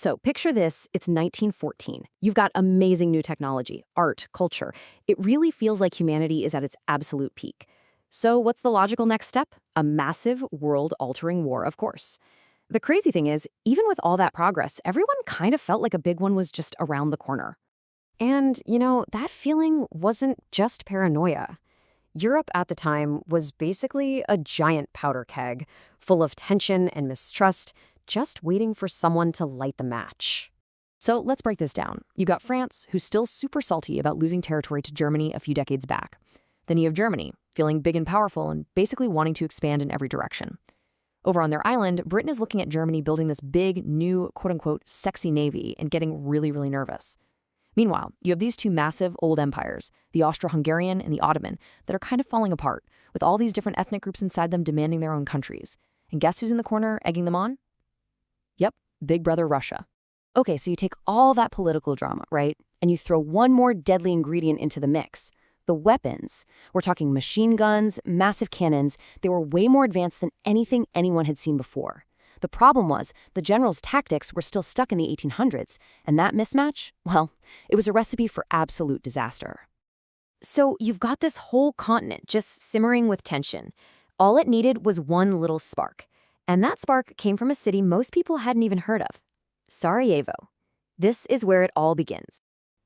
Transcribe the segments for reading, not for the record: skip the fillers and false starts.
So picture this, it's 1914. You've got amazing new technology, art, culture. It really feels like humanity is at its absolute peak. So what's the logical next step? A massive, world-altering war, of course. The crazy thing is, even with all that progress, everyone kind of felt like a big one was just around the corner. And, that feeling wasn't just paranoia. Europe at the time was basically a giant powder keg, full of tension and mistrust, just waiting for someone to light the match. So let's break this down. You got France, who's still super salty about losing territory to Germany a few decades back. Then you have Germany, feeling big and powerful and basically wanting to expand in every direction. Over on their island, Britain is looking at Germany building this big, new, quote-unquote, sexy navy and getting really, really nervous. Meanwhile, you have these two massive old empires, the Austro-Hungarian and the Ottoman, that are kind of falling apart, with all these different ethnic groups inside them demanding their own countries. And guess who's in the corner egging them on? Yep, Big Brother Russia. Okay, so you take all that political drama, right? And you throw one more deadly ingredient into the mix. The weapons. We're talking machine guns, massive cannons. They were way more advanced than anything anyone had seen before. The problem was, the generals' tactics were still stuck in the 1800s, and that mismatch, well, it was a recipe for absolute disaster. So you've got this whole continent just simmering with tension. All it needed was one little spark. And that spark came from a city most people hadn't even heard of. Sarajevo. This is where it all begins.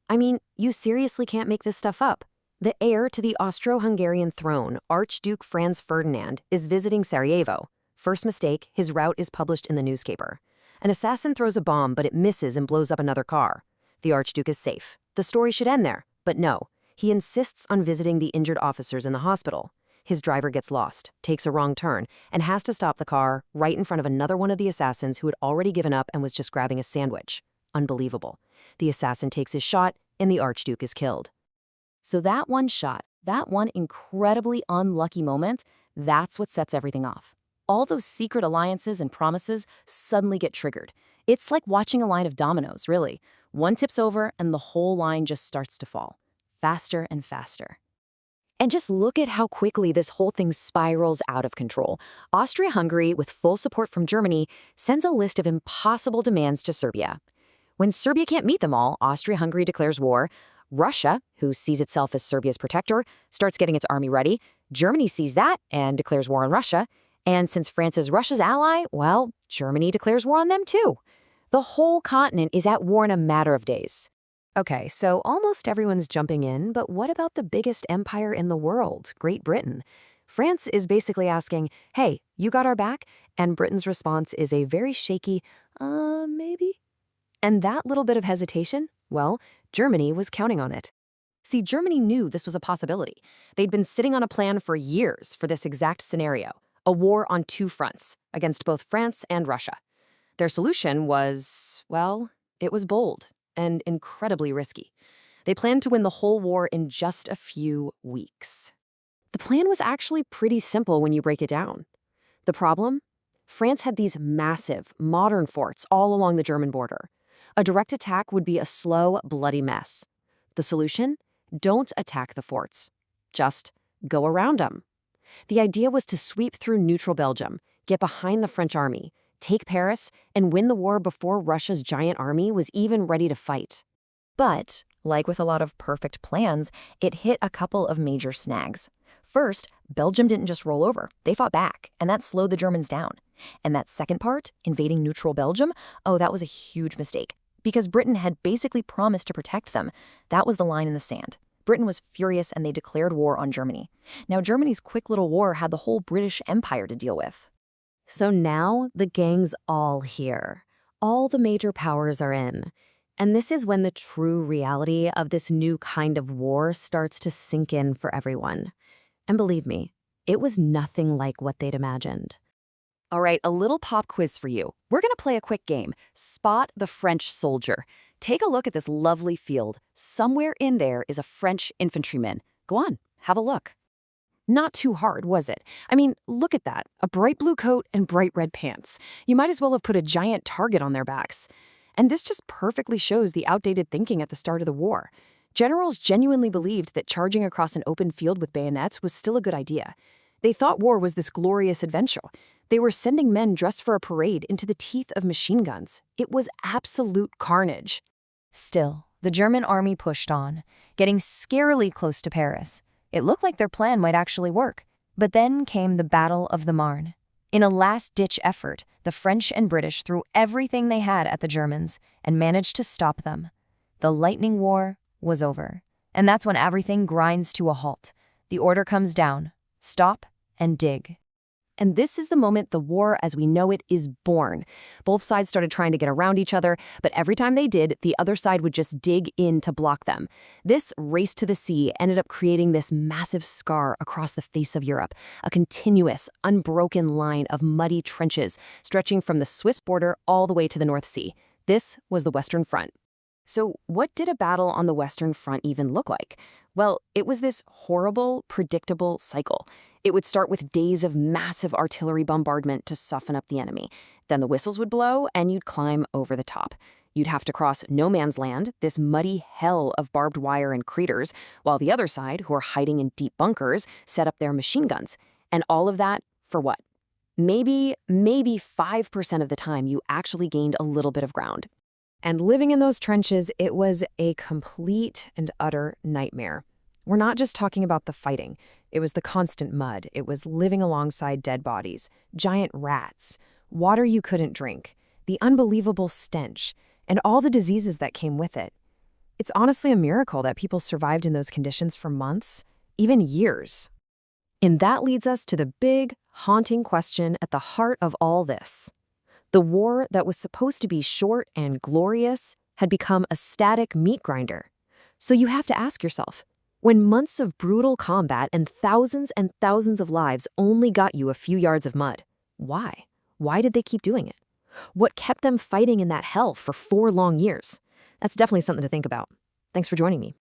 I mean, you seriously can't make this stuff up. The heir to the Austro-Hungarian throne, Archduke Franz Ferdinand, is visiting Sarajevo. First mistake, his route is published in the newspaper. An assassin throws a bomb, but it misses and blows up another car. The Archduke is safe. The story should end there, but no. He insists on visiting the injured officers in the hospital. His driver gets lost, takes a wrong turn, and has to stop the car right in front of another one of the assassins who had already given up and was just grabbing a sandwich. Unbelievable. The assassin takes his shot, and the Archduke is killed. So that one shot, that one incredibly unlucky moment, that's what sets everything off. All those secret alliances and promises suddenly get triggered. It's like watching a line of dominoes, really. One tips over and the whole line just starts to fall. Faster and faster. And just look at how quickly this whole thing spirals out of control. Austria-Hungary, with full support from Germany, sends a list of impossible demands to Serbia. When Serbia can't meet them all, Austria-Hungary declares war. Russia, who sees itself as Serbia's protector, starts getting its army ready. Germany sees that and declares war on Russia. And since France is Russia's ally, well, Germany declares war on them too. The whole continent is at war in a matter of days. Okay, so almost everyone's jumping in, but what about the biggest empire in the world, Great Britain? France is basically asking, hey, you got our back? And Britain's response is a very shaky, maybe? And that little bit of hesitation, well, Germany was counting on it. See, Germany knew this was a possibility. They'd been sitting on a plan for years for this exact scenario. A war on two fronts, against both France and Russia. Their solution was, well, it was bold and incredibly risky. They planned to win the whole war in just a few weeks. The plan was actually pretty simple when you break it down. The problem? France had these massive, modern forts all along the German border. A direct attack would be a slow, bloody mess. The solution? Don't attack the forts. Just go around them. The idea was to sweep through neutral Belgium, get behind the French army, take Paris, and win the war before Russia's giant army was even ready to fight. But, like with a lot of perfect plans, it hit a couple of major snags. First, Belgium didn't just roll over. They fought back, and that slowed the Germans down. And that second part, invading neutral Belgium, that was a huge mistake. Because Britain had basically promised to protect them. That was the line in the sand. Britain was furious and they declared war on Germany. Now, Germany's quick little war had the whole British Empire to deal with. So now the gang's all here. All the major powers are in. And this is when the true reality of this new kind of war starts to sink in for everyone. And believe me, it was nothing like what they'd imagined. All right, a little pop quiz for you. We're going to play a quick game. Spot the French soldier. Take a look at this lovely field. Somewhere in there is a French infantryman. Go on, have a look. Not too hard, was it? I mean, look at that. A bright blue coat and bright red pants. You might as well have put a giant target on their backs. And this just perfectly shows the outdated thinking at the start of the war. Generals genuinely believed that charging across an open field with bayonets was still a good idea. They thought war was this glorious adventure. They were sending men dressed for a parade into the teeth of machine guns. It was absolute carnage. Still, the German army pushed on, getting scarily close to Paris. It looked like their plan might actually work. But then came the Battle of the Marne. In a last-ditch effort, the French and British threw everything they had at the Germans and managed to stop them. The Lightning War was over. And that's when everything grinds to a halt. The order comes down: stop and dig. And this is the moment the war as we know it is born. Both sides started trying to get around each other, but every time they did, the other side would just dig in to block them. This race to the sea ended up creating this massive scar across the face of Europe, a continuous, unbroken line of muddy trenches stretching from the Swiss border all the way to the North Sea. This was the Western Front. So what did a battle on the Western Front even look like? Well, it was this horrible, predictable cycle. It would start with days of massive artillery bombardment to soften up the enemy. Then the whistles would blow and you'd climb over the top. You'd have to cross no man's land, this muddy hell of barbed wire and craters, while the other side, who are hiding in deep bunkers, set up their machine guns. And all of that for what? Maybe 5% of the time you actually gained a little bit of ground. And living in those trenches, it was a complete and utter nightmare. We're not just talking about the fighting. It was the constant mud. It was living alongside dead bodies, giant rats, water you couldn't drink, the unbelievable stench, and all the diseases that came with it. It's honestly a miracle that people survived in those conditions for months, even years. And that leads us to the big, haunting question at the heart of all this. The war that was supposed to be short and glorious had become a static meat grinder. So you have to ask yourself, when months of brutal combat and thousands of lives only got you a few yards of mud, why? Why did they keep doing it? What kept them fighting in that hell for 4 long years? That's definitely something to think about. Thanks for joining me.